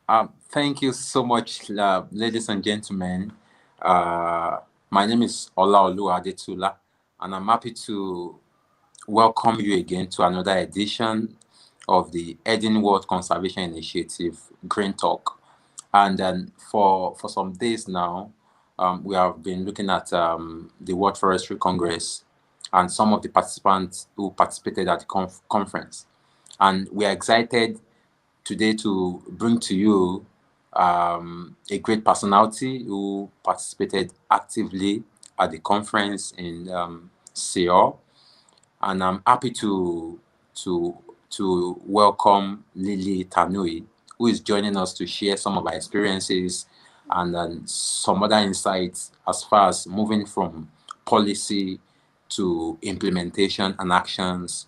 Thank you so much, ladies and gentlemen. Uh, my name is Olaolu Adetula, and I'm happy to welcome you again to another edition of the Eden World Conservation Initiative Green Talk. And for some days now, we have been looking at the World Forestry Congress and some of the participants who participated at the conference. And we are excited today to bring to you a great personality who participated actively at the conference in Seoul, and I'm happy to to welcome Lily Tanui, who is joining us to share some of our experiences and some other insights as far as moving from policy to implementation and actions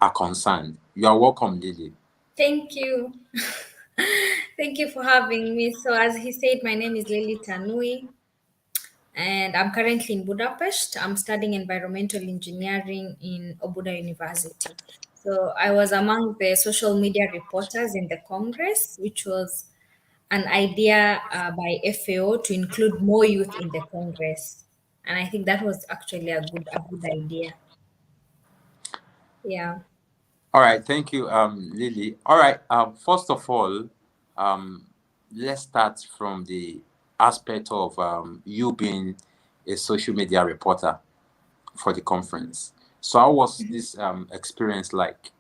are concerned. You are welcome, Lily. Thank you. Thank you for having me. So, as he said, my name is Lily Tanui, and I'm currently in Budapest. I'm studying environmental engineering in Obuda University. So, I was among the social media reporters in the Congress, which was an idea by FAO to include more youth in the Congress. And I think that was actually a good idea. Yeah. All right, thank you, Lily. All right, first of all, um, let's start from the aspect of you being a social media reporter for the conference. So, how was this experience like?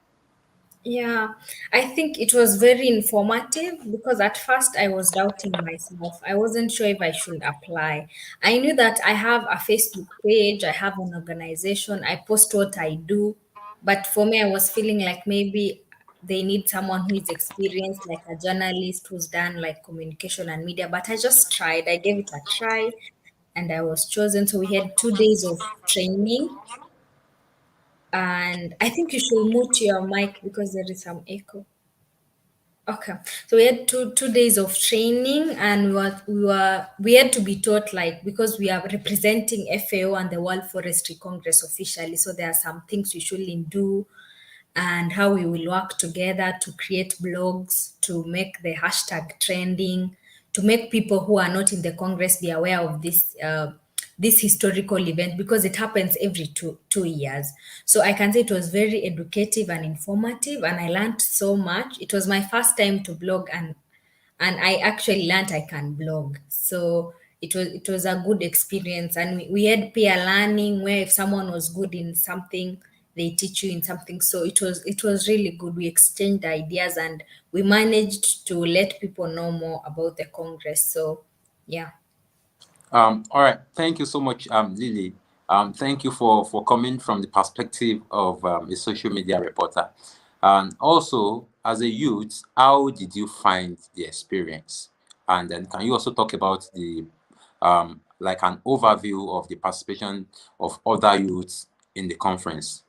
Yeah, I think it was very informative because at first I was doubting myself. I wasn't sure if I should apply. I knew that I have a Facebook page, I have an organization, I post what I do. But for me, I was feeling like maybe they need someone who is experienced, like a journalist who's done like communication and media. But I just tried, I gave it a try, and I was chosen. So we had 2 days of training. And I think you should mute your mic because there is some echo. Okay, so we had two days of training, and we had to be taught, like, because we are representing FAO and the World Forestry Congress officially. So there are some things we shouldn't do, and how we will work together to create blogs, to make the hashtag trending, to make people who are not in the Congress be aware of this historical event because it happens every two years. So I can say it was very educative and informative, and I learned so much. It was my first time to blog, and I actually learned I can blog. So it was a good experience, and we had peer learning where if someone was good in something, they teach you in something. So it was really good. We exchanged ideas, and we managed to let people know more about the Congress. So yeah. All right, thank you so much, Lily. Thank you for coming from the perspective of a social media reporter. And also, as a youth, how did you find the experience? And then, can you also talk about the like an overview of the participation of other youths in the conference?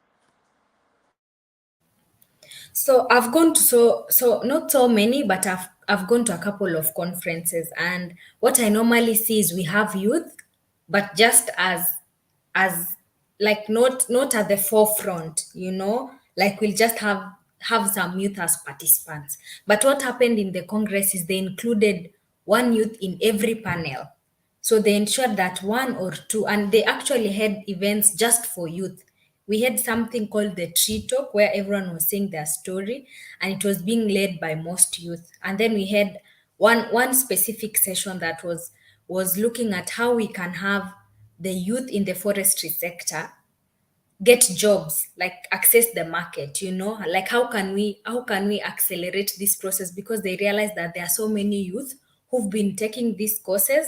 So I've gone to so not so many, but I've gone to a couple of conferences, and what I normally see is we have youth, but just as like not at the forefront, like we'll just have some youth as participants. But what happened in the Congress is they included one youth in every panel. So they ensured that one or two, and they actually had events just for youth. We had something called the Tree Talk where everyone was saying their story, and it was being led by most youth. And then we had one specific session that was looking at how we can have the youth in the forestry sector get jobs, like access the market, like how can we accelerate this process, because they realize that there are so many youth who've been taking these courses,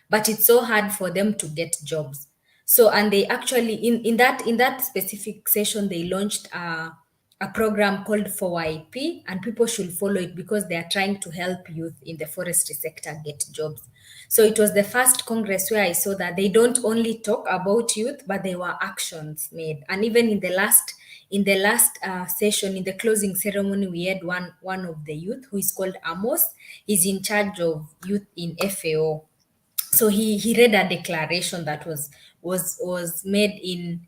but it's so hard for them to get jobs. So, and they actually, in that specific session, they launched a program called for YP, and people should follow it because they are trying to help youth in the forestry sector get jobs. So it was the first Congress where I saw that they don't only talk about youth, but there were actions made. And even in the last session, in the closing ceremony, we had one of the youth who is called Amos. He's in charge of youth in FAO. So he read a declaration that was made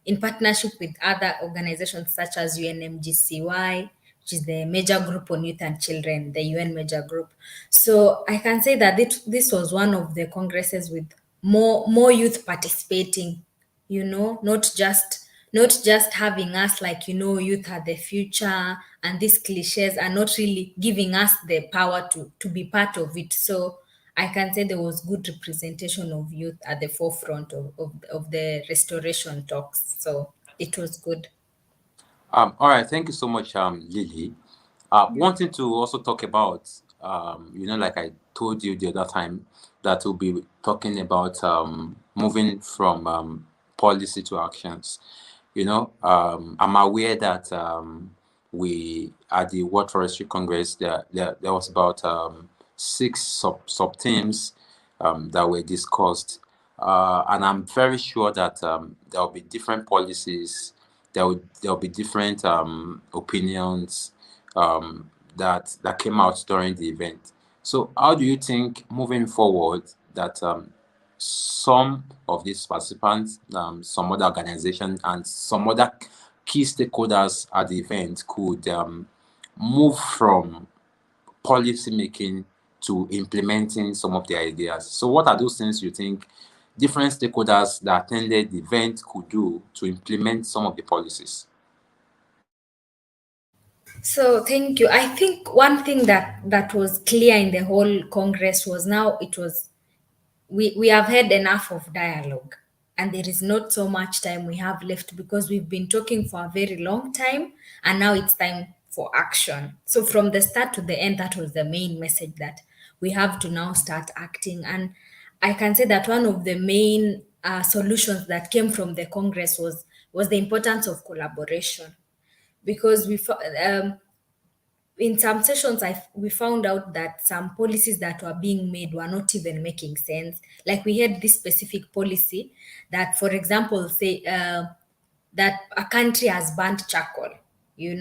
in partnership with other organizations such as UNMGCY, which is the major group on youth and children, the UN major group. So I can say that this was one of the congresses with more youth participating, not just having us like, youth are the future, and these cliches are not really giving us the power to be part of it. So I can say there was good representation of youth at the forefront of the restoration talks. So it was good. All right, thank you so much, Lily. Wanting to also talk about, like I told you the other time, that we'll be talking about moving from policy to actions. I'm aware that we at the World Forestry Congress, there was about six sub teams that were discussed, and I'm very sure that there will be different policies, there will be different opinions that came out during the event. So, how do you think moving forward that some of these participants, some other organizations, and some other key stakeholders at the event could move from policy making to implementing some of the ideas? So, what are those things you think different stakeholders that attended the event could do to implement some of the policies? So thank you. I think one thing that was clear in the whole Congress was, now it was, we have had enough of dialogue, and there is not so much time we have left, because we've been talking for a very long time, and now it's time for action. So from the start to the end, that was the main message, that we have to now start acting. And I can say that one of the main solutions that came from the Congress was the importance of collaboration, because in some sessions we found out that some policies that were being made were not even making sense. Like, we had this specific policy that, for example, say that a country has banned charcoal, in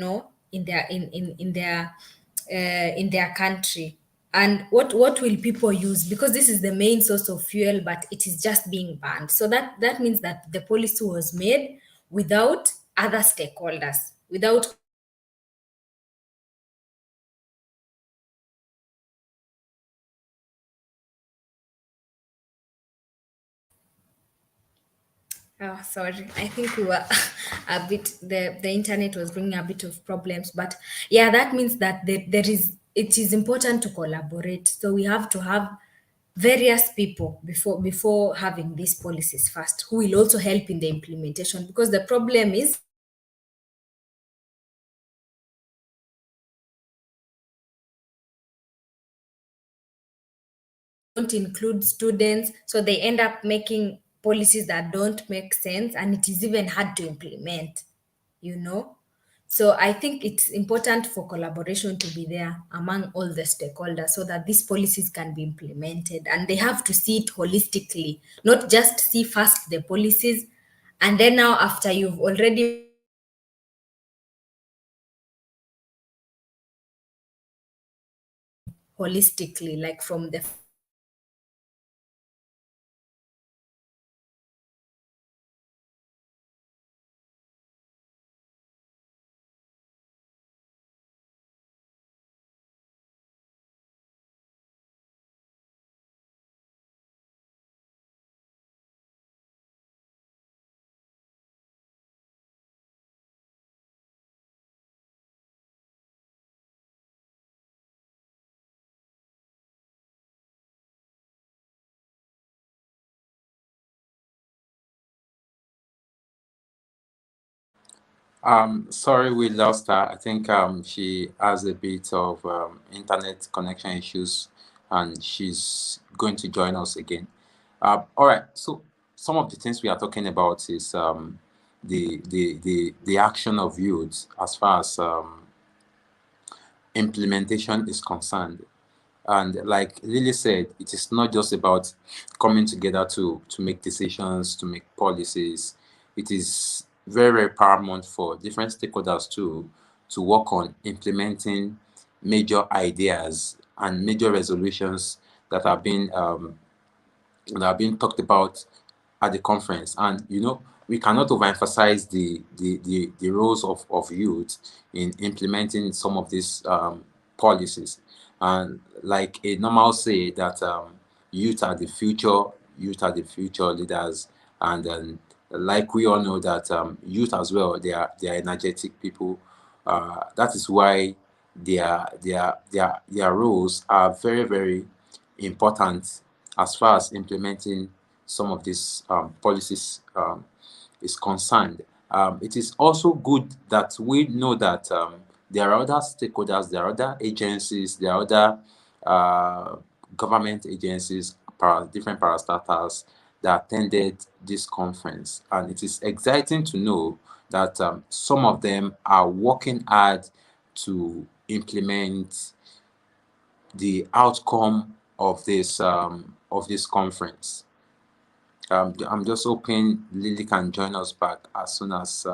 their country. And what will people use? Because this is the main source of fuel, but it is just being banned. So that means that the policy was made without other stakeholders, without Oh, sorry. I think we were a bit, the internet was bringing a bit of problems, but yeah, that means that it is important to collaborate. So we have to have various people before having these policies first, who will also help in the implementation, because the problem is don't include students, so they end up making policies that don't make sense, and it is even hard to implement, you know so I think it's important for collaboration to be there among all the stakeholders, so that these policies can be implemented, and they have to see it holistically, not just see first the policies, and then now, after you've already holistically, like from the Sorry, we lost her. I think she has a bit of internet connection issues, and she's going to join us again. All right. So some of the things we are talking about is the action of youth as far as implementation is concerned. And like Lily said, it is not just about coming together to make decisions, to make policies. It is very, very paramount for different stakeholders to work on implementing major ideas and major resolutions that are being talked about at the conference. And we cannot overemphasize the roles of youth in implementing some of these policies. And like a normal say that youth are the future, youth are the future leaders, and like we all know that youth as well, they are energetic people. That is why their roles are very, very important as far as implementing some of these policies is concerned. It is also good that we know that there are other stakeholders, there are other agencies, there are other uh, government agencies, different parastatals that attended this conference. And it is exciting to know that some of them are working hard to implement the outcome of this conference. I'm just hoping Lily can join us back as soon as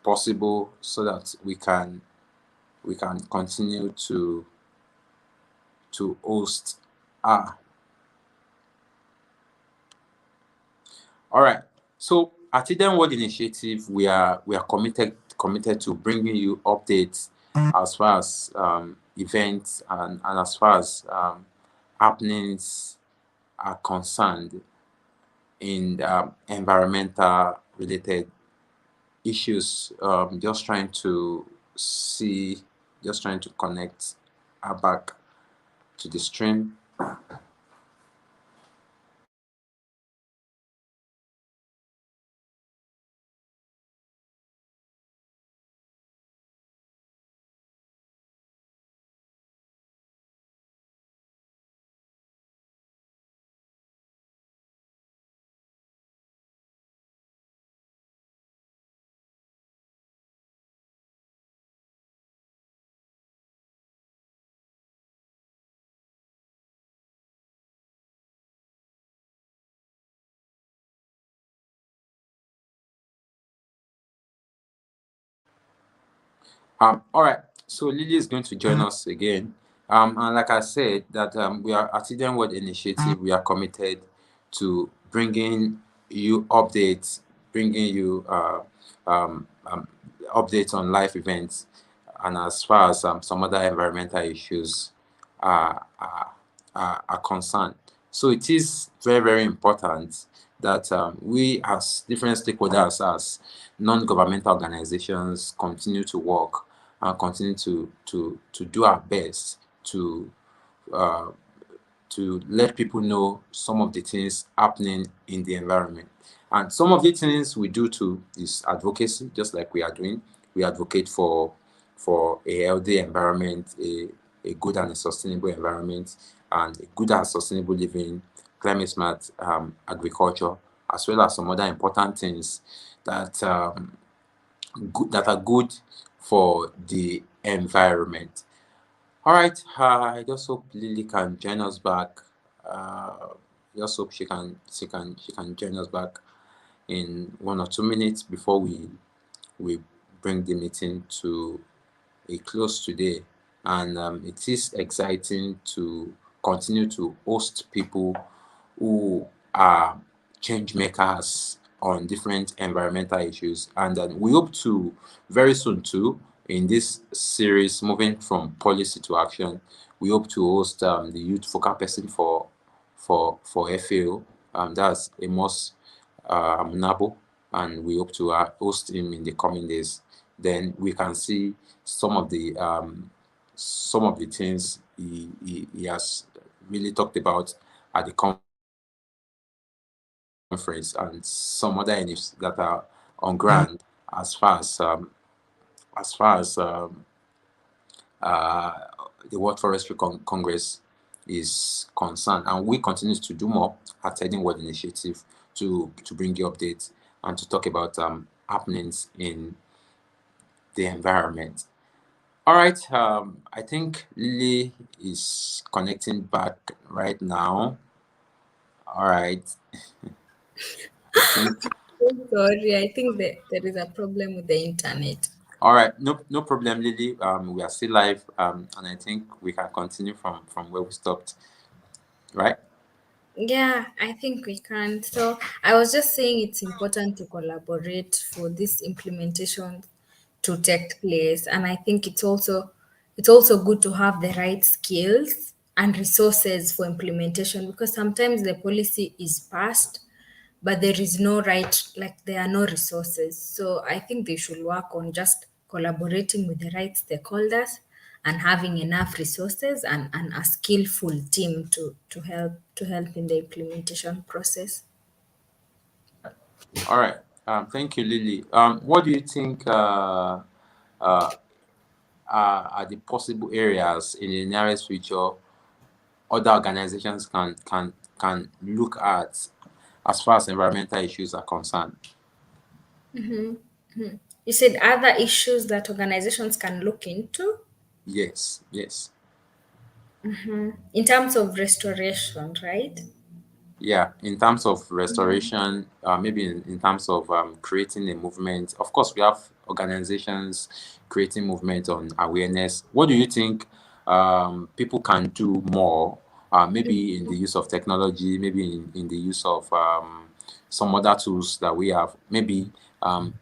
possible, so that we can continue to host. All right. So at Eden World Initiative, we are committed to bringing you updates as far as events and as far as happenings are concerned in environmental related issues. Just trying to see, just trying to connect back to the stream. All right. So Lily is going to join us again. And like I said, that we are at Eden World Initiative. We are committed to bringing you updates, bringing you updates on life events, and as far as some other environmental issues are, are, are concerned. So it is very, very important that we, as different stakeholders, as non-governmental organizations, continue to work and continue to do our best uh, to let people know some of the things happening in the environment. And some of the things we do too is advocacy, just like we are doing. We advocate for a healthy environment, a good and a sustainable environment, and a good and sustainable living, climate smart agriculture, as well as some other important things that that are good for the environment. All right, I just hope Lily can join us back. Just hope she can join us back in 1 or 2 minutes before we bring the meeting to a close today. And it is exciting to continue to host people who are change makers on different environmental issues. And we hope to very soon too, in this series, moving from policy to action, we hope to host the youth focal person for FAO. That's Amos Nabo, and we hope to host him in the coming days. Then we can see some of the things he has really talked about at the conference, and some other initiatives that are on ground as far as far as uh, the World Forestry Congress is concerned. And we continue to do more at Heading World Initiative to bring you updates and to talk about happenings in the environment. All right, I think Lily is connecting back right now. All right, I think. Sorry, I think that there is a problem with the internet. All right, no problem, Lily. We are still live, and I think we can continue from where we stopped, right? Yeah, I think we can. So I was just saying it's important to collaborate for this implementation to take place. And I think it's also good to have the right skills and resources for implementation, because sometimes the policy is passed, but there is no right, like there are no resources. So I think they should work on just collaborating with the right stakeholders and having enough resources and a skillful team to help in the implementation process. All right. Thank you, Lily. What do you think are the possible areas in the nearest future other organizations can look at as far as environmental issues are concerned? You said other issues that organizations can look into Yes, yes. in terms of restoration, right? Yeah, in terms of restoration, maybe in terms of creating a movement. Of course, we have organizations creating movement on awareness. What do you think people can do more? Maybe in the use of technology, maybe in the use of some other tools that we have, maybe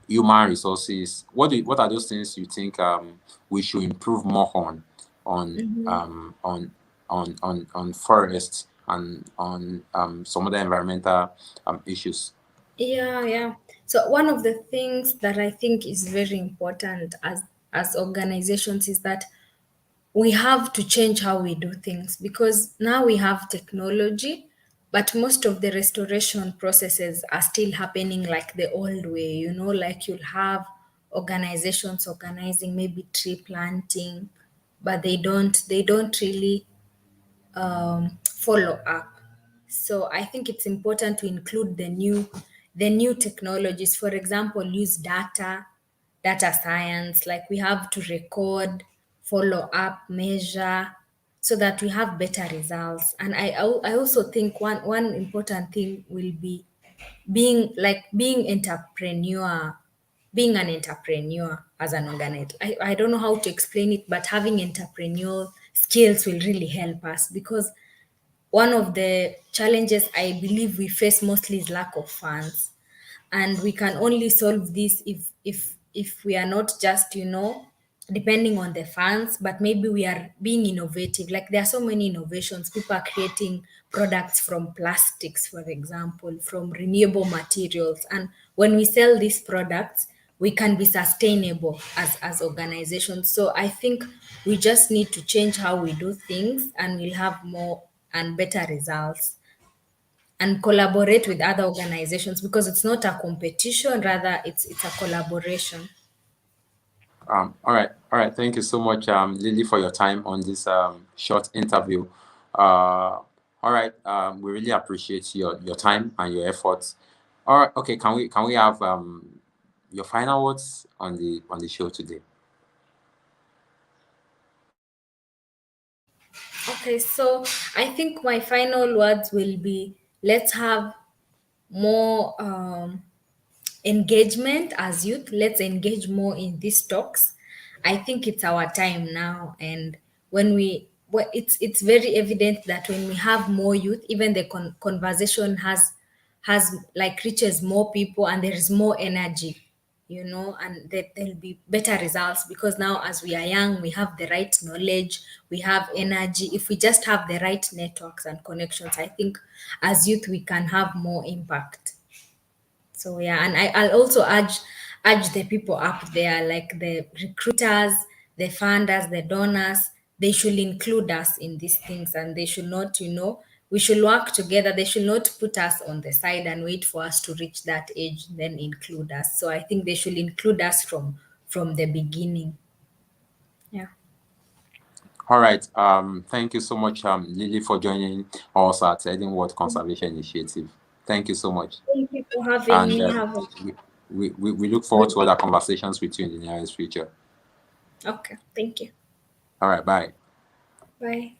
human resources. What are those things you think we should improve more on on forests and on some other environmental issues? Yeah, yeah. So one of the things that I think is very important as organizations is that we have to change how we do things, because now we have technology, but most of the restoration processes are still happening like the old way, like you'll have organizations organizing maybe tree planting, but they don't really follow up. So I think it's important to include the new technologies. For example, use data science, like we have to record, follow up, measure, so that we have better results. And I also think one important thing will be being an entrepreneur as an organizer. I don't know how to explain it, but having entrepreneurial skills will really help us, because one of the challenges I believe we face mostly is lack of funds, and we can only solve this if we are not just depending on the funds, but maybe we are being innovative. Like there are so many innovations. People are creating products from plastics, for example, from renewable materials, and when we sell these products, we can be sustainable as organizations. So I think we just need to change how we do things, and we'll have more and better results, and collaborate with other organizations, because it's not a competition, rather it's a collaboration. All right. Thank you so much, Lily, for your time on this short interview. All right, we really appreciate your time and your efforts. All right, okay. Can we have your final words on the show today? Okay, so I think my final words will be, let's have more engagement as youth. Let's engage more in these talks. I think it's our time now, and it's very evident that when we have more youth, even the conversation has like reaches more people, and there is more energy, and there'll be better results, because now as we are young, we have the right knowledge, we have energy. If we just have the right networks and connections, I think as youth we can have more impact. So yeah, and I'll also urge the people up there, like the recruiters, the funders, the donors. They should include us in these things, and they should not, we should work together. They should not put us on the side and wait for us to reach that age, then include us. So I think they should include us from the beginning. Yeah. All right. Thank you so much, Lily, for joining us at Eden World Conservation Initiative. Thank you so much. Thank you for having And me. Have a we look forward good to day. other conversations with you in the nearest future. Okay. Thank you. All right. Bye. Bye.